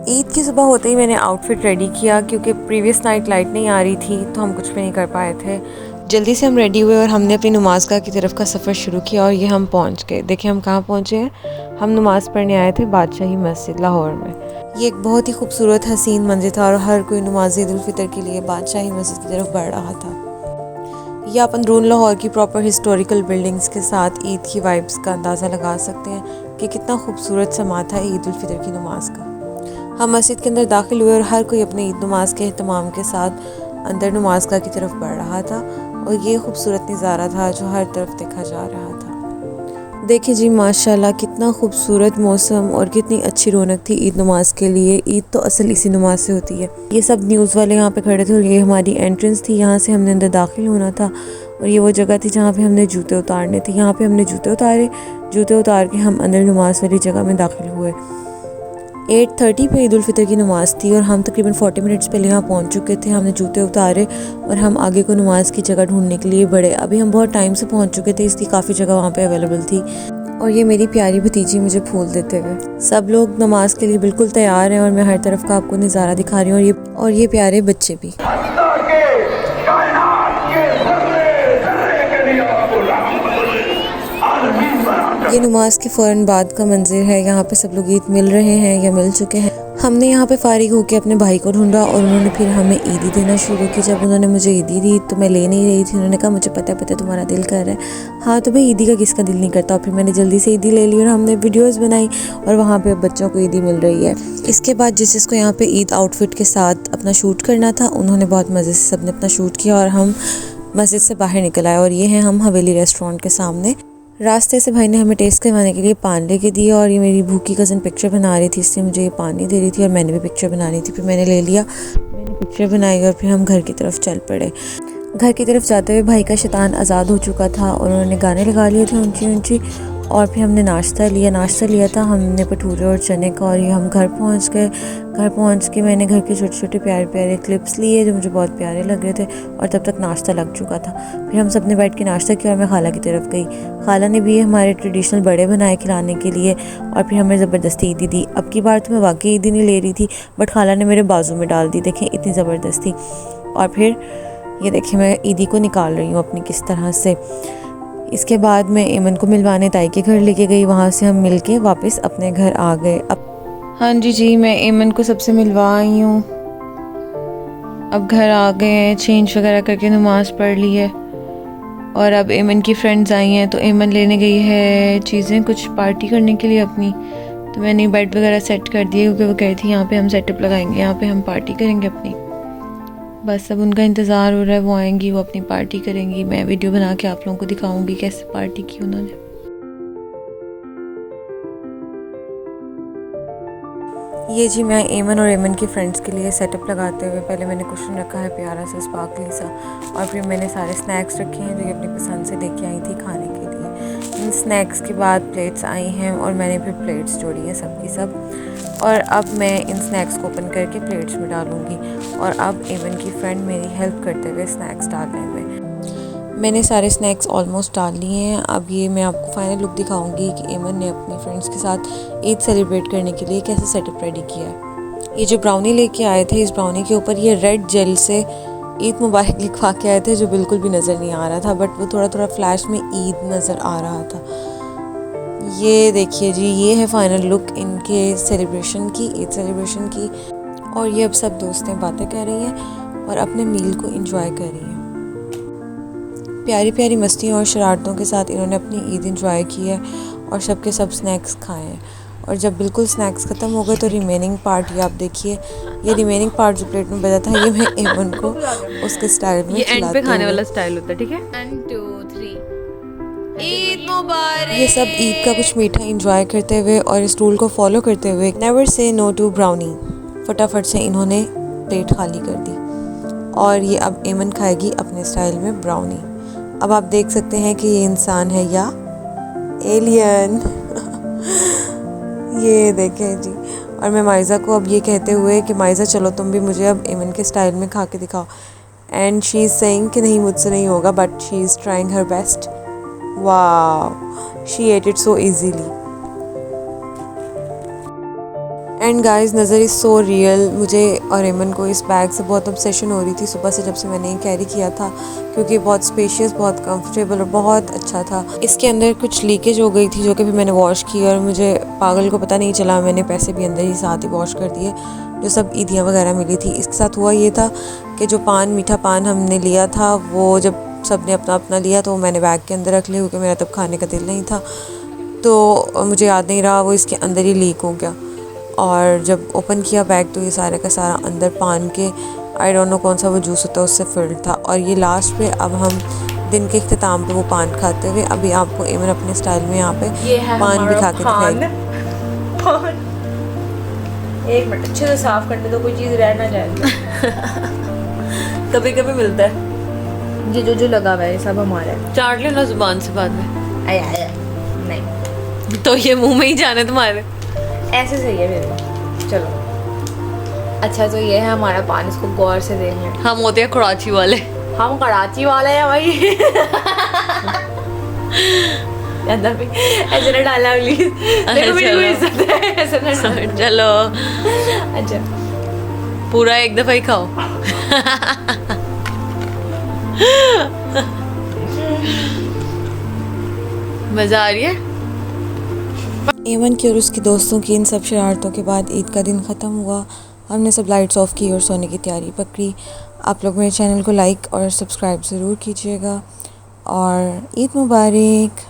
ईद की सुबह होते ही मैंने आउटफिट रेडी किया क्योंकि प्रीवियस नाइट लाइट नहीं आ रही थी तो हम कुछ भी नहीं कर पाए थे। जल्दी से हम रेडी हुए और हमने अपनी नमाज गाह की तरफ का सफ़र शुरू किया और ये हम पहुंच गए। देखिए हम कहाँ पहुंचे हैं। हम नमाज़ पढ़ने आए थे बादशाही मस्जिद लाहौर में। ये एक बहुत ही खूबसूरत हसीन मंदिर था और हर कोई नमाज ईद उल फितर के लिए बादशाही मस्जिद की तरफ बढ़ रहा था। यह आप अंदरून लाहौर की प्रॉपर हिस्टोरिकल बिल्डिंग्स के साथ ईद की वाइब्स का अंदाज़ा लगा सकते हैं कि कितना खूबसूरत समा था ईद उल फितर की नमाज का। हम मस्जिद के अंदर दाखिल हुए और हर कोई अपने ईद नमाज के अहतमाम के साथ अंदर नमाज गाह की तरफ बढ़ रहा था और ये खूबसूरत नज़ारा था जो हर तरफ देखा जा रहा था। देखिए जी माशाल्लाह कितना खूबसूरत मौसम और कितनी अच्छी रौनक थी ईद नमाज के लिए। ईद तो असल इसी नमाज से होती है। ये सब न्यूज़ वाले यहाँ पे खड़े थे और ये हमारी एंट्रेंस थी। यहाँ से हमने अंदर दाखिल होना था और ये वो जगह थी जहाँ पे हमने जूते उतारने थे। यहाँ पे हमने जूते उतारे, जूते उतार के हम अंदर नमाज वाली जगह में दाखिल हुए। 8:30 पे ईद उल फितर की नमाज़ थी और हम तकरीबन 40 मिनट्स पहले यहाँ पहुँच चुके थे। हमने जूते उतारे और हम आगे को नमाज की जगह ढूंढने के लिए बढ़े। अभी हम बहुत टाइम से पहुँच चुके थे, इसलिए काफ़ी जगह वहाँ पे अवेलेबल थी। और ये मेरी प्यारी भतीजी मुझे फूल देते हुए। सब लोग नमाज के लिए बिल्कुल तैयार हैं और मैं हर तरफ का आपको नज़ारा दिखा रही हूँ और ये प्यारे बच्चे भी। ये नमाज के फ़ौरन बाद का मंज़िर है। यहाँ पे सब लोग ईद मिल रहे हैं या मिल चुके हैं। हमने यहाँ पे फ़ारिग होकर अपने भाई को ढूंढा और उन्होंने फिर हमें ईदी देना शुरू की। जब उन्होंने मुझे ईदी दी तो मैं ले नहीं रही थी। उन्होंने कहा मुझे पता है तुम्हारा दिल कर रहा है। हाँ तो भाई ईदी का किसका दिल नहीं करता। और फिर मैंने जल्दी से ईदी ले ली और हमने वीडियोज़ बनाई और वहाँ पर बच्चों को ईदी मिल रही है। इसके बाद जिसको यहाँ पर ईद आउटफिट के साथ अपना शूट करना था उन्होंने बहुत मज़े से सबने अपना शूट किया और हम मस्जिद से बाहर निकल आए। और ये हैं हम हवेली रेस्टोरेंट के सामने। रास्ते से भाई ने हमें टेस्ट करवाने के लिए पान लेके दिया और ये मेरी भूखी कज़न पिक्चर बना रही थी, इसलिए मुझे ये पान नहीं दे रही थी और मैंने भी पिक्चर बनानी थी। फिर मैंने ले लिया, मैंने पिक्चर बनाई और फिर हम घर की तरफ चल पड़े। घर की तरफ जाते हुए भाई का शैतान आज़ाद हो चुका था और उन्होंने गाने लगा लिए थे ऊंची ऊंची। और फिर हमने नाश्ता लिया था हमने भटूरे और चने का। और ये हम घर पहुंच गए। घर पहुंच के मैंने घर के छोटे छोटे प्यारे प्यारे क्लिप्स लिए जो मुझे बहुत प्यारे लग रहे थे और तब तक नाश्ता लग चुका था। फिर हम सब ने बैठ के नाश्ता किया और मैं खाला की तरफ गई। खाला ने भी हमारे ट्रेडिशनल बड़े बनाए खिलाने के लिए और फिर हमें ज़बरदस्ती ईदी दी। अब की बार तो मैं वाकई ईदी नहीं ले रही थी बट खाला ने मेरे बाजू में डाल दी। देखें इतनी ज़बरदस्ती। और फिर ये देखिए मैं ईदी को निकाल रही हूँ अपनी किस तरह से। इसके बाद मैं एमन को मिलवाने ताई के घर लेके गई। वहाँ से हम मिल के वापस अपने घर आ गए। अब हाँ जी मैं एमन को सबसे मिलवा आई हूँ। अब घर आ गए हैं, चेंज वगैरह करके नमाज़ पढ़ ली है और अब एमन की फ्रेंड्स आई हैं तो एमन लेने गई है चीज़ें कुछ पार्टी करने के लिए अपनी। तो मैंने बेड वगैरह सेट कर दिए क्योंकि वो कह रही थी यहाँ पे हम सेटअप लगाएंगे, यहाँ पे हम पार्टी करेंगे अपनी। बस अब उनका इंतज़ार हो रहा है, वो आएंगी, वो अपनी पार्टी करेंगी। मैं वीडियो बना के आप लोगों को दिखाऊंगी कैसे पार्टी की उन्होंने। ये जी मैं एमन और एमन की फ्रेंड्स के लिए सेटअप लगाते हुए पहले मैंने कुशन रखा है प्यारा सा स्पार्कली सा और फिर मैंने सारे स्नैक्स रखे हैं जो ये अपनी पसंद से लेके आई थी खाने के लिए। इन स्नैक्स के बाद प्लेट्स आई हैं और मैंने फिर प्लेट्स जोड़ी हैं सबकी सब। और अब मैं इन स्नैक्स को ओपन करके प्लेट्स में डालूँगी और अब एमन की फ्रेंड मेरी हेल्प करते हुए स्नैक्स डालने में। मैंने सारे स्नैक्स ऑलमोस्ट डाल लिए हैं। अब ये मैं आपको फाइनल लुक दिखाऊंगी कि एमन ने अपनी फ्रेंड्स के साथ ईद सेलिब्रेट करने के लिए कैसे सेटअप रेडी किया है। ये जो ब्राउनी लेके आए थे इस ब्राउनी के ऊपर ये रेड जेल से ईद मुबारक लिखवा के आए थे जो बिल्कुल भी नज़र नहीं आ रहा था बट वो थोड़ा थोड़ा फ्लैश में ईद नज़र आ रहा था। ये देखिए जी ये है फाइनल लुक इनके सेलिब्रेशन की, ईद सेलिब्रेशन की। और ये अब सब दोस्तें बातें कर रही हैं और अपने मील को एंजॉय कर रही हैं। प्यारी प्यारी मस्तियों और शरारतों के साथ इन्होंने अपनी ईद एंजॉय की है और सब के सब स्नैक्स खाए हैं। और जब बिल्कुल स्नैक्स ख़त्म हो गए तो रिमेनिंग पार्ट ये आप देखिए, ये रिमेनिंग पार्ट जो प्लेट में बचा था ये मैं एमन को उसके स्टाइल में एंड पे खाने वाला स्टाइल होता है, ठीक है। 1 2 3 ईद मुबारक। ये सब ईद का कुछ मीठा एंजॉय करते हुए और इस रूल को फॉलो करते हुए never say no to brownie फटाफट से इन्होंने प्लेट खाली कर दी। और ये अब एमन खाएगी अपने स्टाइल में ब्राउनी। अब आप देख सकते हैं कि ये इंसान है या एलियन। ये देखें जी। और मैं माइज़ा को अब ये कहते हुए कि माइज़ा चलो तुम भी मुझे अब एमन के स्टाइल में खा के दिखाओ। एंड शी इज़ सेइंग कि नहीं मुझसे नहीं होगा but she is trying her best. वाह she ate it so easily. And guys nazar is so real. मुझे और एमन को इस बैग से बहुत ऑब्सेशन हो रही थी सुबह से जब से मैंने ये कैरी किया था, क्योंकि बहुत स्पेशियस, बहुत कंफर्टेबल और बहुत अच्छा था। इसके अंदर कुछ लीकेज हो गई थी जो कि भी मैंने वॉश की और मुझे पागल को पता नहीं चला, मैंने पैसे भी अंदर ही साथ ही वॉश कर दिए जो सब ईदियाँ वगैरह मिली थी। इसके साथ हुआ ये था कि जो पान, मीठा पान हमने लिया था वो जब सब ने अपना अपना लिया तो मैंने बैग के अंदर रख लिया, क्योंकि मेरा तब खाने का दिल नहीं था, तो मुझे याद नहीं रहा, वो इसके अंदर ही लीक हो गया। और जब ओपन किया बैग तो ये सारे का सारा अंदर पान के, आई डोंट नो कौन सा वो जूस होता है उससे फिल्ड था। और ये लास्ट पे अब हम दिन के इख्तिताम पे वो पान खाते हुए अभी आपको एमन अपने स्टाइल में यहाँ पे पान भी खा के दिखाएगी। पान एक मिनट अच्छे से साफ करने दो, कोई चीज़ रह ना जाए। कभी कभी मिलता है ये जो लगा हुआ है ये सब हमारा है। चाट लेना जुबान से बाद में। आया नहीं तो ये मुंह में ही जाने तुम्हारे। ऐसे सही है मेरे को। चलो अच्छा, तो ये है हमारा पान, इसको गौर से देख लें। हम होते हैं कराची वाले। हम कराची वाले हैं भाई। भी ऐसे ना डालना प्लीज, देखो मेरी कोई इज्जत है, ऐसे ना डालना। चलो अच्छा पूरा एक दफा ही खाओ। मजा आ रही है। एमन की और उसके दोस्तों की इन सब शरारतों के बाद ईद का दिन ख़त्म हुआ। हमने सब लाइट्स ऑफ की और सोने की तैयारी पकड़ी। आप लोग मेरे चैनल को लाइक और सब्सक्राइब ज़रूर कीजिएगा और ईद मुबारक।